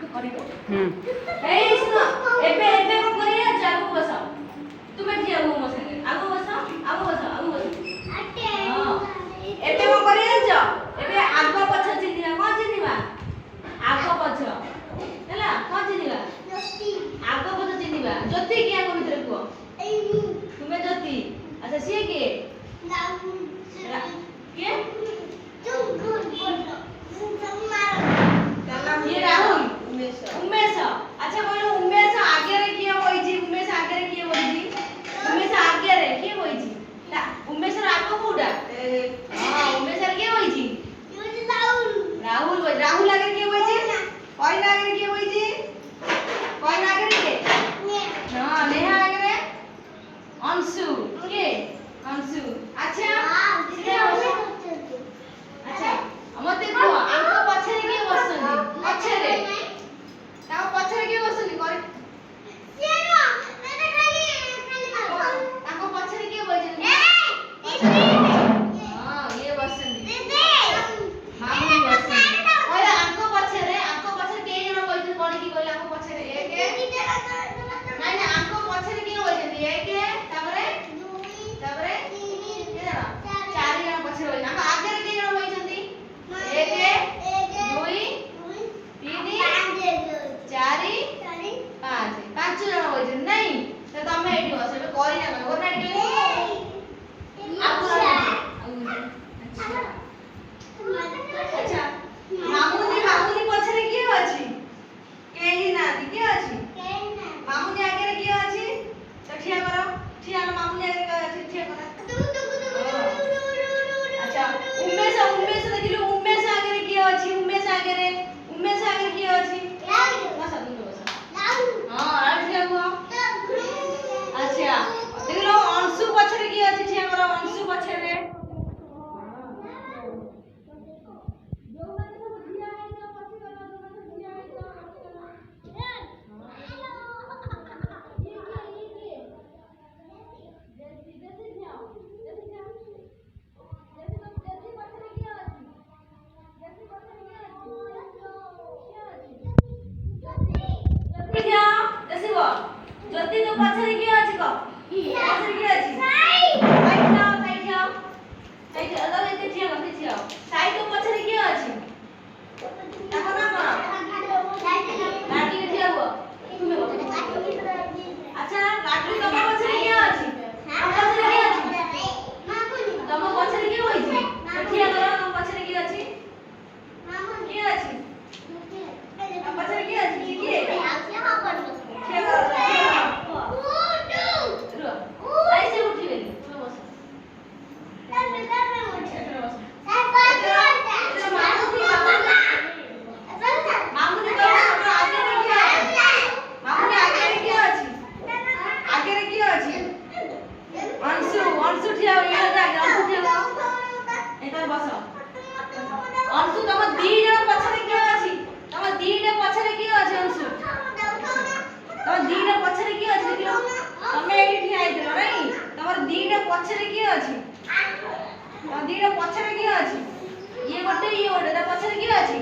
ए सुनो एबे एबे को करिया जागो बसाओ तुमे ठिया हो मो संगे आगो बसाओ आगो बसाओ अटे हां एबे को करिया जा एबे आगो पछ चिनिया कोन चिनिबा आगो पछ हैला कोन चिनिबा ज्योति आगो पछ चिनिबा ज्योति के आगो भीतर को तुमे ज्योति अच्छा से के राहुल के तुम गुड बोलो ये राहुल उमेश अच्छा बोलो उमेश आगे रे किए होई जी उमेश आगे रे किए होई जी उमेश आगे रे किए होई जी उमेश रा आगो कोडा हां उमेश रे किए होई जी राहुल राहुल आगे किए होई जी कोई आगे रे किए होई जी कोई आगे रे के हां नेहा आगे रे अंशु के अंशु अच्छा अच्छा मते को आंको पछरे के बसनी पछरे ताको पछरे के बसनी करे सेनो मैंने खाली ताको पछरे के बसनी हां ये बसनी मामू बसनी ओए आंको पछरे के जण बइते कोन की कहले आंको पछरे एक नहीं नहीं आंको पछरे के बइते एक तापरे तापरे के जण चार जण पछरे बइते आंको आगे के जण बइते एक दुई तीन चारि पांच जन होइछ नहीं तो तमे एठी बस एबे करी ना कोन अच्छा मामुनी पछरे के अछि केही ना दी के अछि मामुनी आगे रे के अछि तो ठिया करो ठिया ना मामुनी आगे के अछि ठिया करो अच्छा उमेश देखिलो उमेश आगे रे के अछि उमेश आगे रे के अछि बस तुम बस हां ठिया हुआ अच्छा देखिलो अंशु पछरे के अछि ठिया करो अंशु पछरे ज्योति तो पछरे के अछि को पछरे के अछि साई अगर एते ठिया साई तो पछरे के अछि ताको ना गाड़ी के ठिया हो तुमे अच्छा गाड़ी तो पछरे के अछि पछरे के अछि तम पछरे के होई छी ठिया करो तम पछरे के अछि के अछि पछरे के अछि के ठिया ऐसे उठी गई तुम्हें बस मामू ने आगे रे के अछि अंशु ठिया हो जा अंशु ठिया एकर बस अंशु तम दी जण पछरे के अछि तम दी ने पछरे के अछि अंशु तम दी ने पछरे के अछि देखियो तमे एठी ठिया आइतलो नहीं तमर दीटा पछरे के अछि तम दीटा पछरे के अछि ये गोटे ता पछरे के अछि